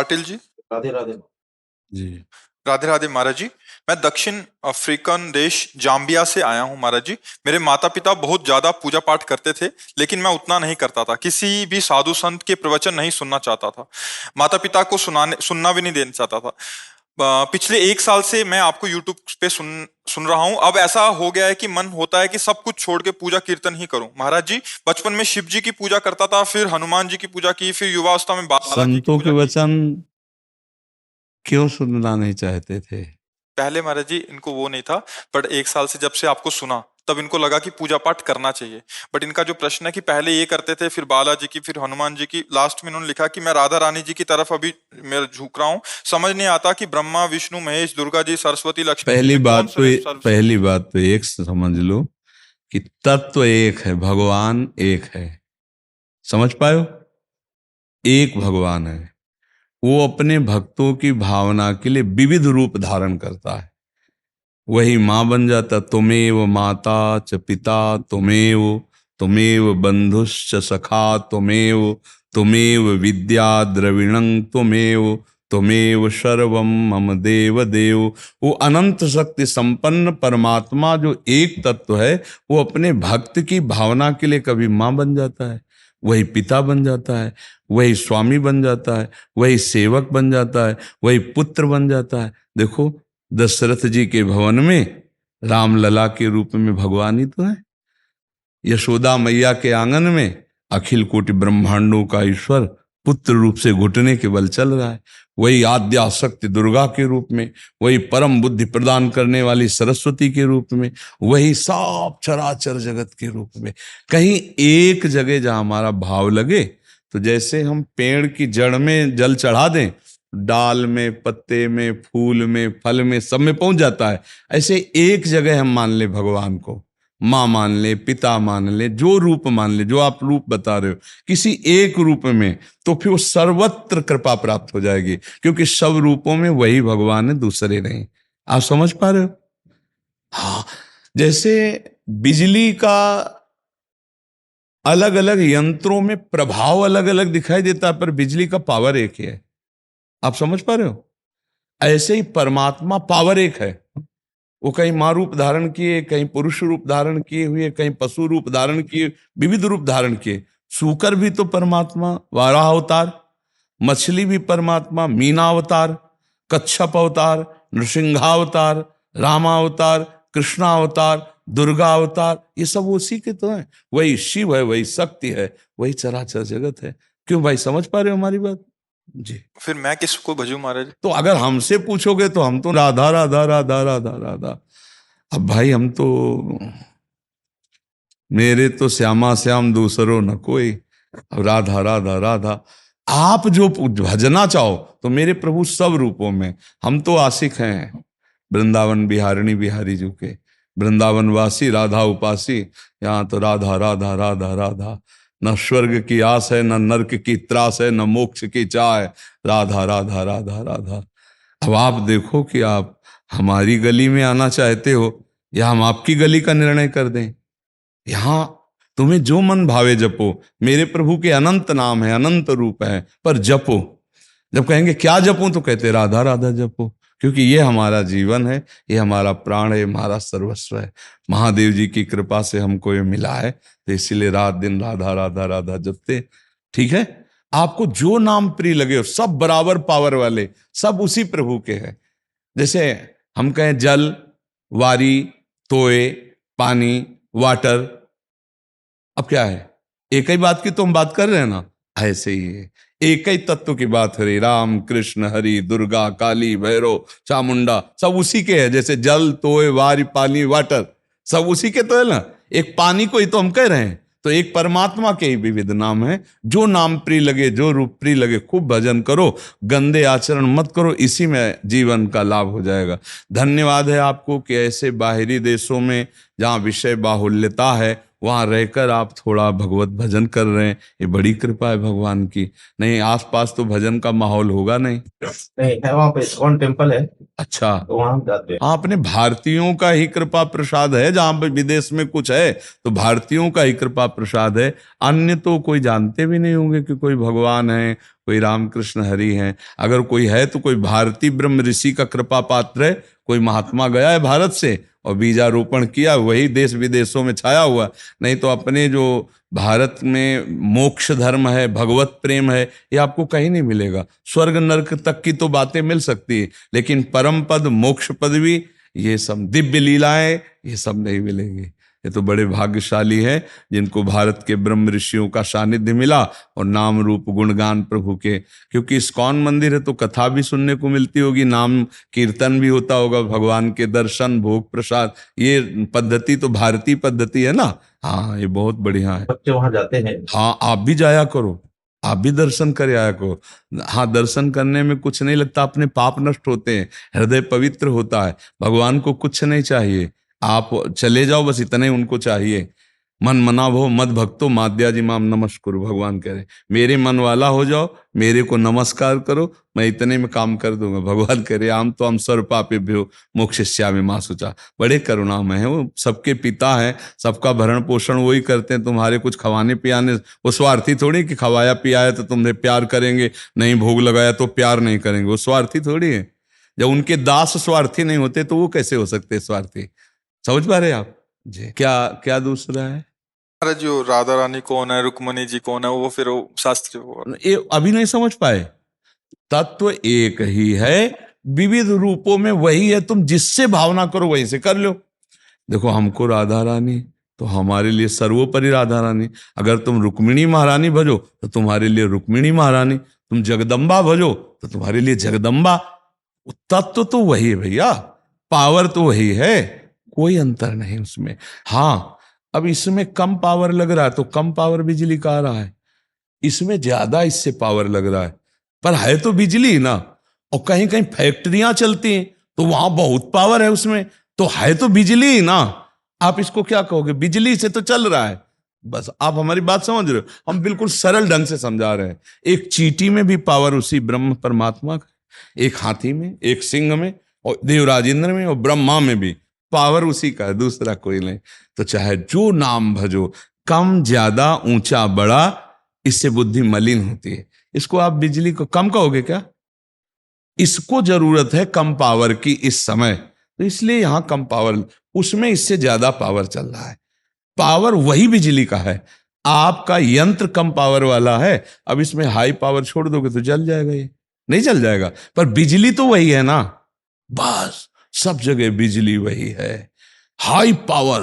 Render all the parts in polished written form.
पाटिल जी। राधे राधे जी। राधे राधे महाराज जी। मैं दक्षिण अफ्रीकन देश जाम्बिया से आया हूँ महाराज जी। मेरे माता पिता बहुत ज्यादा पूजा पाठ करते थे, लेकिन मैं उतना नहीं करता था। किसी भी साधु संत के प्रवचन नहीं सुनना चाहता था। माता पिता को सुनना भी नहीं देना चाहता था। पिछले 1 साल से मैं आपको यूट्यूब पे सुन रहा हूँ। अब ऐसा हो गया है कि मन होता है कि सब कुछ छोड़ के पूजा कीर्तन ही करूं। महाराज जी, बचपन में शिव जी की पूजा करता था, फिर हनुमान जी की पूजा की, फिर युवावस्था में बालाजी की संतों के पूजा की। वचन क्यों सुनना नहीं चाहते थे? पहले महाराज जी इनको वो नहीं था, पर 1 साल से जब से आपको सुना तब इनको लगा कि पूजा पाठ करना चाहिए। बट इनका जो प्रश्न है कि पहले ये करते थे, फिर बालाजी की, फिर हनुमान जी की, लास्ट में इन्होंने लिखा कि मैं राधा रानी जी की तरफ अभी मैं झुक रहा हूँ। समझ नहीं आता कि ब्रह्मा विष्णु महेश दुर्गा जी सरस्वती लक्ष्मी पहली में बात कौन तो एक समझ लो कि तत्व एक है, भगवान एक है। समझ पायो? एक भगवान है। वो अपने भक्तों की भावना के लिए विविध रूप धारण करता है। वही माँ बन जाता, तुमेव माता च पिता तुमेव, तुमेव बंधुश्च सखा तुमेव, तुमेव विद्या द्रविणं तुमेव, तुमेव सर्वम मम देव देव। वो अनंत शक्ति संपन्न परमात्मा जो एक तत्व है, वो अपने भक्त की भावना के लिए कभी माँ बन जाता है, वही पिता बन जाता है, वही स्वामी बन जाता है, वही सेवक बन जाता है, वही पुत्र बन जाता है। देखो दशरथ जी के भवन में राम लला के रूप में भगवान ही तो है। यशोदा मैया के आंगन में अखिल कोटि ब्रह्मांडों का ईश्वर पुत्र रूप से घुटने के बल चल रहा है। वही आद्या शक्ति दुर्गा के रूप में, वही परम बुद्धि प्रदान करने वाली सरस्वती के रूप में, वही सब चराचर जगत के रूप में। कहीं एक जगह जहां हमारा भाव लगे, तो जैसे हम पेड़ की जड़ में जल चढ़ा दें, डाल में, पत्ते में, फूल में, फल में, सब में पहुंच जाता है। ऐसे एक जगह हम मान ले भगवान को, माँ मान ले, पिता मान ले, जो रूप मान ले, जो आप रूप बता रहे हो, किसी एक रूप में, तो फिर वो सर्वत्र कृपा प्राप्त हो जाएगी, क्योंकि सब रूपों में वही भगवान है, दूसरे नहीं। आप समझ पा रहे हो? हाँ, जैसे बिजली का अलग अलग यंत्रों में प्रभाव अलग अलग दिखाई देता है, पर बिजली का पावर एक ही है। आप समझ पा रहे हो? ऐसे ही परमात्मा पावर एक है। वो कहीं माँ रूप धारण किए, कहीं पुरुष रूप धारण किए हुए, कहीं पशु रूप धारण किए, विविध रूप धारण किए। सूकर भी तो परमात्मा, वाराह अवतार, मछली भी परमात्मा, मीना अवतार, कच्छप अवतार, नृसिंहावतार, रामावतार, कृष्णावतार, दुर्गा अवतार, ये सब उसी के तो हैं। वही शिव है, वही शक्ति है, वही चराचर जगत है। क्यों भाई, समझ पा रहे हो हमारी बात? जी। फिर मैं किसको भजूं महाराज? तो अगर हमसे पूछोगे तो हम तो राधा राधा राधा राधा राधा। अब भाई हम तो, मेरे तो श्यामा श्याम दूसरो न कोई, अब राधा राधा राधा। आप जो भजना चाहो तो मेरे प्रभु सब रूपों में। हम तो आशिक हैं वृंदावन बिहारिणी बिहारी जी के, वृंदावन वासी राधा उपासी। यहाँ तो राधा राधा राधा राधा। न स्वर्ग की आस है, न नरक की त्रास है, न मोक्ष की चाह है, राधा राधा राधा राधा। अब आप देखो कि आप हमारी गली में आना चाहते हो या हम आपकी गली का निर्णय कर दें। यहां तुम्हें जो मन भावे जपो। मेरे प्रभु के अनंत नाम है, अनंत रूप है, पर जपो। जब कहेंगे क्या जपूं, तो कहते राधा राधा जपो, क्योंकि ये हमारा जीवन है, ये हमारा प्राण है, हमारा सर्वस्व है। महादेव जी की कृपा से हमको ये मिला है, तो इसीलिए रात दिन राधा राधा राधा जपते। ठीक है? आपको जो नाम प्रिय लगे हो, सब बराबर पावर वाले, सब उसी प्रभु के हैं। जैसे हम कहें जल, वारी, तोय, पानी, वाटर, अब क्या है? एक ही बात की तो हम बात कर रहे हैं ना। ऐसे ही है, एक ही तत्व की बात हो रही। राम कृष्ण हरि दुर्गा काली भैरव चामुंडा, सब उसी के है। जैसे जल, तोय, वारी, पानी, वाटर, सब उसी के तो है ना। एक पानी को ही तो हम कह रहे हैं। तो एक परमात्मा के ही विविध नाम है। जो नाम प्रिय लगे, जो रूप प्रिय लगे, खूब भजन करो, गंदे आचरण मत करो, इसी में जीवन का लाभ हो जाएगा। धन्यवाद है आपको कि ऐसे बाहरी देशों में जहाँ विषय बाहुल्यता है, वहाँ रहकर आप थोड़ा भगवत भजन कर रहे हैं। ये बड़ी कृपा है भगवान की। नहीं आसपास तो भजन का माहौल होगा नहीं है, वहाँ पे इस्कॉन टेम्पल है। अच्छा, तो वहाँ जाते हैं। हाँ, अपने भारतीयों का ही कृपा प्रसाद है। जहाँ पे विदेश में कुछ है तो भारतीयों का ही कृपा प्रसाद है। अन्य तो कोई जानते भी नहीं होंगे कि कोई भगवान है, कोई रामकृष्ण हरि हैं, अगर कोई है तो कोई भारतीय ब्रह्म ऋषि का कृपा पात्र है, कोई महात्मा गया है भारत से और बीजारोपण किया, वही देश विदेशों में छाया हुआ। नहीं तो अपने जो भारत में मोक्ष धर्म है, भगवत प्रेम है, ये आपको कहीं नहीं मिलेगा। स्वर्ग नरक तक की तो बातें मिल सकती है, लेकिन परम पद, मोक्ष पदवी, ये सब दिव्य लीलाएं, ये सब नहीं मिलेंगी। ये तो बड़े भाग्यशाली हैं जिनको भारत के ब्रह्म ऋषियों का सानिध्य मिला और नाम रूप गुणगान प्रभु के। क्योंकि इस्कॉन मंदिर है तो कथा भी सुनने को मिलती होगी, नाम कीर्तन भी होता होगा, भगवान के दर्शन, भोग प्रसाद, ये पद्धति तो भारतीय पद्धति है ना। हाँ, ये बहुत बढ़िया है। बच्चे वहां जाते हैं। हाँ, आप भी जाया करो, आप भी दर्शन कर आया करो। हाँ, दर्शन करने में कुछ नहीं लगता, अपने पाप नष्ट होते हैं, हृदय पवित्र होता है, भगवान को कुछ नहीं चाहिए, आप चले जाओ, बस इतने उनको चाहिए। मन मना भो मद भक्तो माद्याजी माम नमस्कुरु, भगवान कह रहे मेरे मन वाला हो जाओ, मेरे को नमस्कार करो, मैं इतने में काम कर दूंगा। भगवान कह रहे आम तो हम सर्व पापेभ्यो मोक्षयिष्यामि मा शुचा, बड़े करुणामय है वो, सबके पिता हैं, सबका भरण पोषण वही करते हैं। तुम्हारे कुछ खवाने पियाने, वो स्वार्थी थोड़ी कि खवाया पियाया तो तुम्हें प्यार करेंगे, नहीं भोग लगाया तो प्यार नहीं करेंगे, वो स्वार्थी थोड़ी है। जब उनके दास स्वार्थी नहीं होते तो वो कैसे हो सकते स्वार्थी? समझ पा रहे आप जी? क्या क्या दूसरा है महाराज जी, वो राधा रानी कौन है, रुक्मणी जी कौन है, वो फिर वो शास्त्री वो ये अभी नहीं समझ पाए। तत्व एक ही है, विविध रूपों में वही है, तुम जिससे भावना करो वहीं से कर लो। देखो, हमको राधा रानी तो हमारे लिए सर्वोपरि राधा रानी, अगर तुम रुक्मिणी महारानी भजो तो तुम्हारे लिए रुक्मिणी महारानी, तुम जगदम्बा भजो तो तुम्हारे लिए जगदम्बा। तत्व तो वही है भैया, पावर तो वही है, कोई अंतर नहीं उसमें। हाँ, अब इसमें कम पावर लग रहा है तो कम पावर बिजली का आ रहा है, इसमें ज्यादा इससे पावर लग रहा है, पर है तो बिजली ना। और कहीं कहीं फैक्ट्रियां चलती हैं तो वहां बहुत पावर है उसमें, तो है तो बिजली ही ना। आप इसको क्या कहोगे, बिजली से तो चल रहा है। बस आप हमारी बात समझ रहे हो, हम बिल्कुल सरल ढंग से समझा रहे हैं। एक चींटी में भी पावर उसी ब्रह्म परमात्मा का, एक हाथी में, एक सिंह में, और देवराजेंद्र में, और ब्रह्मा में भी पावर उसी का है, दूसरा कोई नहीं। तो चाहे जो नाम भजो, कम ज्यादा ऊंचा बड़ा, इससे बुद्धि मलिन होती है। इसको आप बिजली को कम कहोगे क्या? इसको जरूरत है कम पावर की इस समय, तो इसलिए यहां कम पावर, उसमें इससे ज्यादा पावर चल रहा है। पावर वही बिजली का है, आपका यंत्र कम पावर वाला है। अब इसमें हाई पावर छोड़ दोगे तो जल जाएगा, ये नहीं जल जाएगा, पर बिजली तो वही है ना। बस सब जगह बिजली वही है, हाई पावर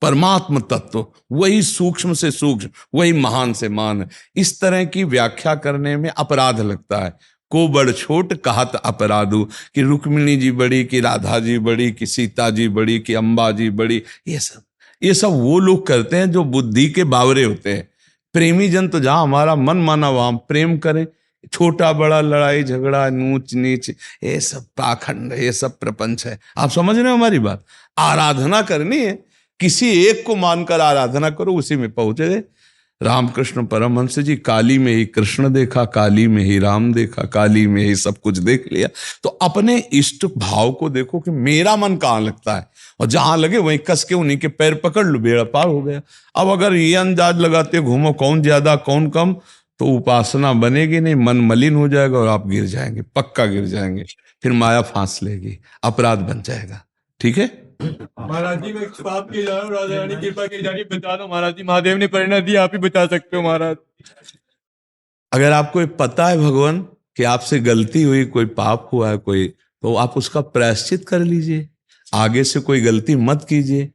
परमात्म तत्व वही, सूक्ष्म से सूक्ष्म वही, महान से महान। इस तरह की व्याख्या करने में अपराध लगता है। को बड़ छोट कहत अपराधु, कि रुक्मिणी जी बड़ी, कि राधा जी बड़ी, कि सीता जी बड़ी, कि अम्बा जी बड़ी, ये सब वो लोग करते हैं जो बुद्धि के बावरे होते हैं। प्रेमी जन तो जहां हमारा मन माना वहां प्रेम करें, छोटा बड़ा, लड़ाई झगड़ा, ऊंच नीच, ये सब पाखंड, ये सब प्रपंच है। आप समझ रहे हो हमारी बात? आराधना करनी है, किसी एक को मानकर आराधना करो, उसी में पहुंचे गए। रामकृष्ण परमहंस जी, काली में ही कृष्ण देखा, काली में ही राम देखा, काली में ही सब कुछ देख लिया। तो अपने इष्ट भाव को देखो कि मेरा मन कहाँ लगता है, और जहां लगे वहीं कस के उन्हीं के पैर पकड़ लो, बेड़ा पार हो गया। अब अगर ये अंदाज लगाते घूमो कौन ज्यादा कौन कम, तो उपासना बनेगी नहीं, मन मलिन हो जाएगा और आप गिर जाएंगे, पक्का गिर जाएंगे, फिर माया फांस लेगी, अपराध बन जाएगा। ठीक है महाराज जी, मैं पाप की जा रहा हूँ, राधा रानी कृपा की जानी, बता दो महाराज जी, महादेव ने प्रेरणा दी, आप ही बता सकते हो महाराज। अगर आपको पता है भगवान कि आपसे गलती हुई, कोई पाप हुआ है कोई, तो आप उसका प्रायश्चित कर लीजिए, आगे से कोई गलती मत कीजिए।